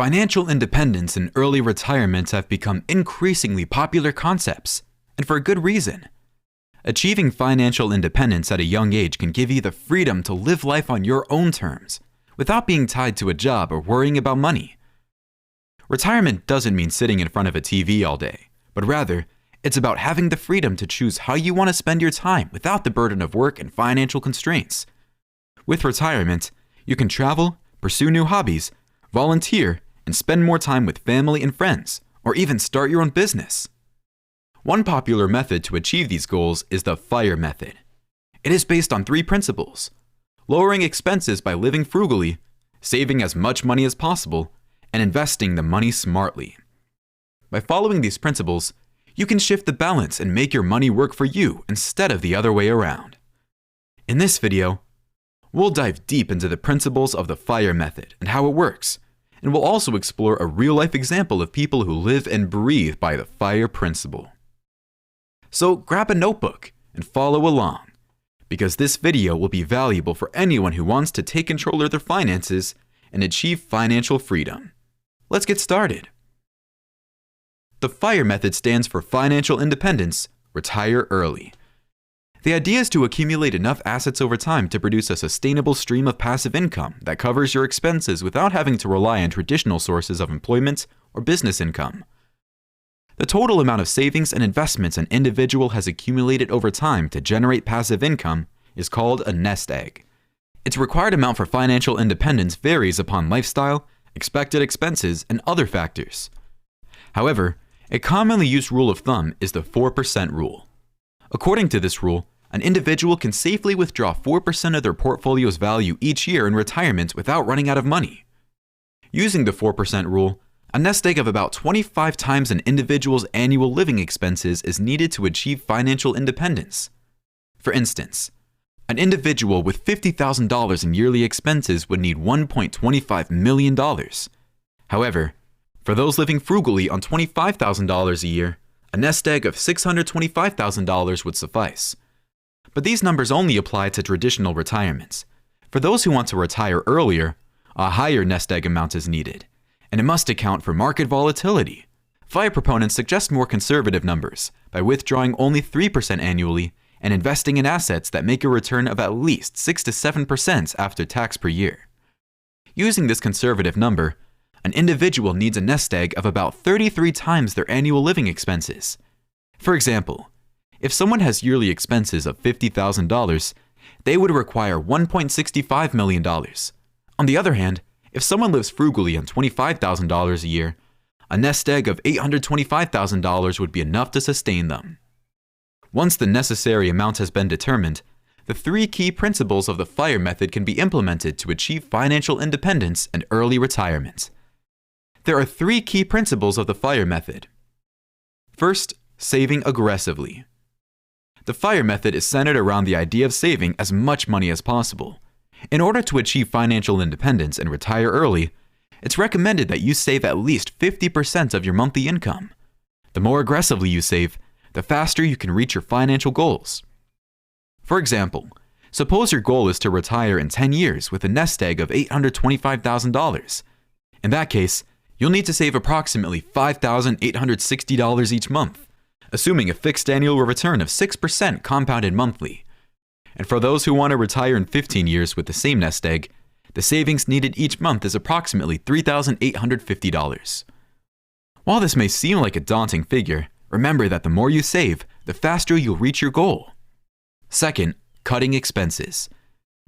Financial independence and early retirement have become increasingly popular concepts, and for a good reason. Achieving financial independence at a young age can give you the freedom to live life on your own terms, without being tied to a job or worrying about money. Retirement doesn't mean sitting in front of a TV all day, but rather, it's about having the freedom to choose how you want to spend your time without the burden of work and financial constraints. With retirement, you can travel, pursue new hobbies, volunteer, and spend more time with family and friends, or even start your own business. One popular method to achieve these goals is the FIRE method. It is based on 3 principles: lowering expenses by living frugally, saving as much money as possible, and investing the money smartly. By following these principles, you can shift the balance and make your money work for you instead of the other way around. In this video, we'll dive deep into the principles of the FIRE method and how it works, and we'll also explore a real-life example of people who live and breathe by the FIRE principle. So grab a notebook and follow along, because this video will be valuable for anyone who wants to take control of their finances and achieve financial freedom. Let's get started. The FIRE method stands for Financial Independence, Retire Early. The idea is to accumulate enough assets over time to produce a sustainable stream of passive income that covers your expenses without having to rely on traditional sources of employment or business income. The total amount of savings and investments an individual has accumulated over time to generate passive income is called a nest egg. Its required amount for financial independence varies upon lifestyle, expected expenses, and other factors. However, a commonly used rule of thumb is the 4% rule. According to this rule, an individual can safely withdraw 4% of their portfolio's value each year in retirement without running out of money. Using the 4% rule, a nest egg of about 25 times an individual's annual living expenses is needed to achieve financial independence. For instance, an individual with $50,000 in yearly expenses would need $1.25 million. However, for those living frugally on $25,000 a year, a nest egg of $625,000 would suffice. But these numbers only apply to traditional retirements. For those who want to retire earlier, a higher nest egg amount is needed, and it must account for market volatility. FIRE proponents suggest more conservative numbers by withdrawing only 3% annually and investing in assets that make a return of at least 6 to 7% after tax per year. Using this conservative number, an individual needs a nest egg of about 33 times their annual living expenses. For example, if someone has yearly expenses of $50,000, they would require $1.65 million. On the other hand, if someone lives frugally on $25,000 a year, a nest egg of $825,000 would be enough to sustain them. Once the necessary amount has been determined, the 3 key principles of the FIRE method can be implemented to achieve financial independence and early retirement. There are 3 key principles of the FIRE method. First, saving aggressively. The FIRE method is centered around the idea of saving as much money as possible. In order to achieve financial independence and retire early, it's recommended that you save at least 50% of your monthly income. The more aggressively you save, the faster you can reach your financial goals. For example, suppose your goal is to retire in 10 years with a nest egg of $825,000. In that case, you'll need to save approximately $5,860 each month, assuming a fixed annual return of 6% compounded monthly. And for those who want to retire in 15 years with the same nest egg, the savings needed each month is approximately $3,850. While this may seem like a daunting figure, remember that the more you save, the faster you'll reach your goal. Second, cutting expenses.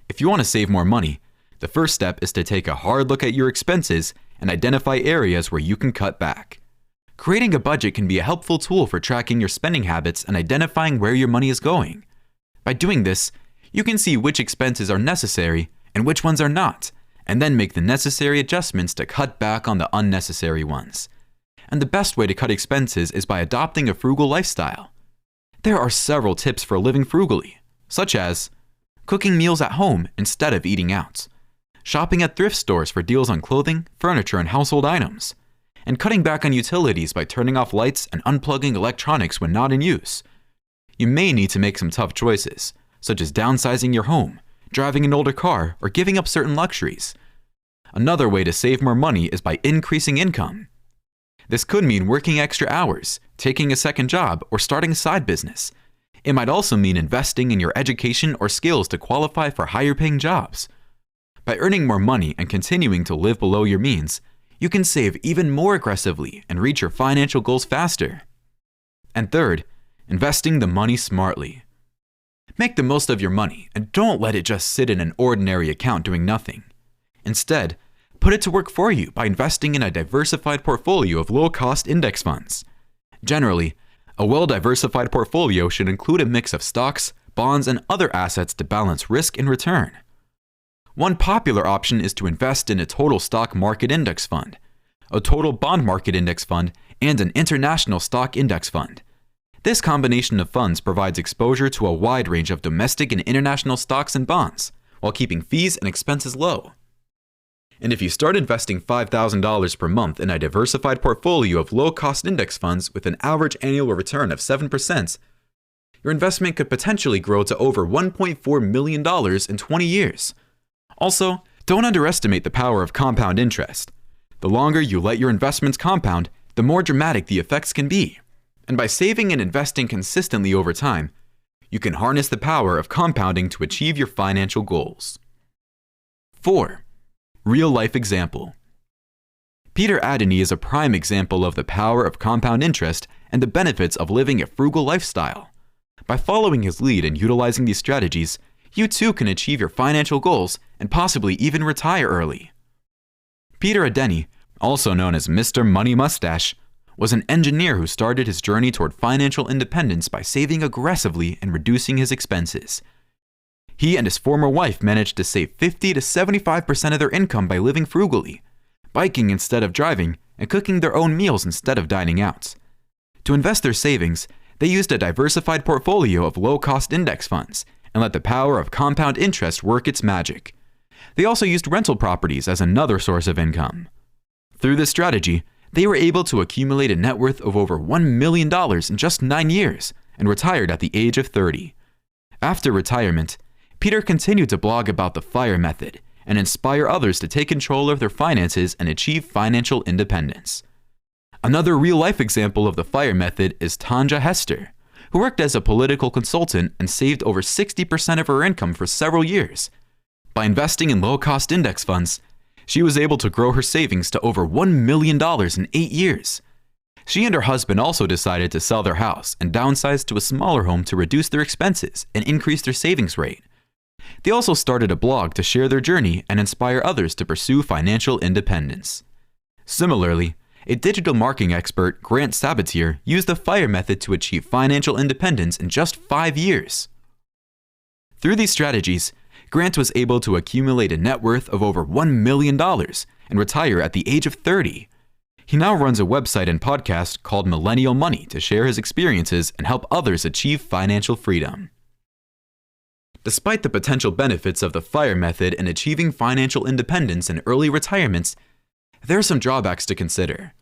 If you want to save more money, the first step is to take a hard look at your expenses and identify areas where you can cut back. Creating a budget can be a helpful tool for tracking your spending habits and identifying where your money is going. By doing this, you can see which expenses are necessary and which ones are not, and then make the necessary adjustments to cut back on the unnecessary ones. And the best way to cut expenses is by adopting a frugal lifestyle. There are several tips for living frugally, such as cooking meals at home instead of eating out, shopping at thrift stores for deals on clothing, furniture, and household items, and cutting back on utilities by turning off lights and unplugging electronics when not in use. You may need to make some tough choices, such as downsizing your home, driving an older car, or giving up certain luxuries. Another way to save more money is by increasing income. This could mean working extra hours, taking a second job, or starting a side business. It might also mean investing in your education or skills to qualify for higher paying jobs. By earning more money and continuing to live below your means, you can save even more aggressively and reach your financial goals faster. And third, investing the money smartly. Make the most of your money and don't let it just sit in an ordinary account doing nothing. Instead, put it to work for you by investing in a diversified portfolio of low-cost index funds. Generally, a well-diversified portfolio should include a mix of stocks, bonds, and other assets to balance risk and return. One popular option is to invest in a total stock market index fund, a total bond market index fund, and an international stock index fund. This combination of funds provides exposure to a wide range of domestic and international stocks and bonds, while keeping fees and expenses low. And if you start investing $5,000 per month in a diversified portfolio of low-cost index funds with an average annual return of 7%, your investment could potentially grow to over $1.4 million in 20 years. Also, don't underestimate the power of compound interest. The longer you let your investments compound, the more dramatic the effects can be. And by saving and investing consistently over time, you can harness the power of compounding to achieve your financial goals. 4. Real-life example. Peter Adeny is a prime example of the power of compound interest and the benefits of living a frugal lifestyle. By following his lead and utilizing these strategies, you too can achieve your financial goals and possibly even retire early. Peter Adeny, also known as Mr. Money Mustache, was an engineer who started his journey toward financial independence by saving aggressively and reducing his expenses. He and his former wife managed to save 50 to 75% of their income by living frugally, biking instead of driving, and cooking their own meals instead of dining out. To invest their savings, they used a diversified portfolio of low-cost index funds and let the power of compound interest work its magic. They also used rental properties as another source of income. Through this strategy, they were able to accumulate a net worth of over $1 million in just 9 years and retired at the age of 30. After retirement, Peter continued to blog about the FIRE method and inspire others to take control of their finances and achieve financial independence. Another real-life example of the FIRE method is Tanja Hester, who worked as a political consultant and saved over 60% of her income for several years. By investing in low-cost index funds, she was able to grow her savings to over $1 million in 8 years. She and her husband also decided to sell their house and downsize to a smaller home to reduce their expenses and increase their savings rate. They also started a blog to share their journey and inspire others to pursue financial independence. Similarly, a digital marketing expert, Grant Sabatier, used the FIRE method to achieve financial independence in just 5 years. Through these strategies, Grant was able to accumulate a net worth of over $1 million and retire at the age of 30. He now runs a website and podcast called Millennial Money to share his experiences and help others achieve financial freedom. Despite the potential benefits of the FIRE method in achieving financial independence and early retirements, there are some drawbacks to consider.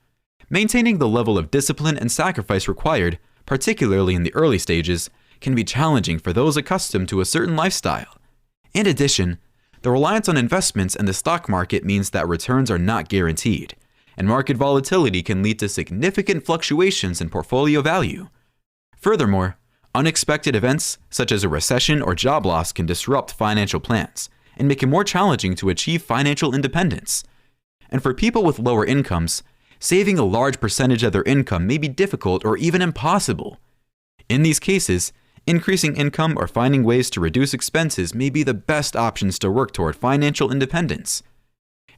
Maintaining the level of discipline and sacrifice required, particularly in the early stages, can be challenging for those accustomed to a certain lifestyle. In addition, the reliance on investments in the stock market means that returns are not guaranteed, and market volatility can lead to significant fluctuations in portfolio value. Furthermore, unexpected events such as a recession or job loss can disrupt financial plans and make it more challenging to achieve financial independence. And for people with lower incomes, saving a large percentage of their income may be difficult or even impossible. In these cases, increasing income or finding ways to reduce expenses may be the best options to work toward financial independence.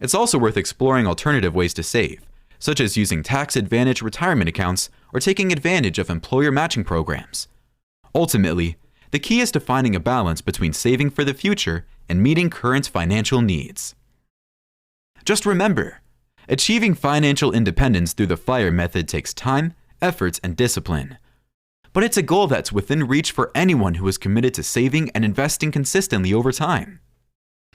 It's also worth exploring alternative ways to save, such as using tax-advantaged retirement accounts or taking advantage of employer matching programs. Ultimately, the key is to finding a balance between saving for the future and meeting current financial needs. Just remember, achieving financial independence through the FIRE method takes time, effort, and discipline. But it's a goal that's within reach for anyone who is committed to saving and investing consistently over time.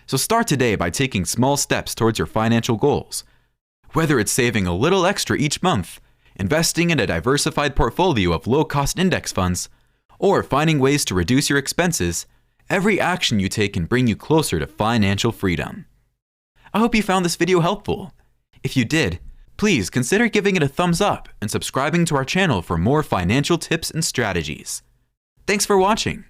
So start today by taking small steps towards your financial goals. Whether it's saving a little extra each month, investing in a diversified portfolio of low-cost index funds, or finding ways to reduce your expenses, every action you take can bring you closer to financial freedom. I hope you found this video helpful. If you did, please consider giving it a thumbs up and subscribing to our channel for more financial tips and strategies. Thanks for watching.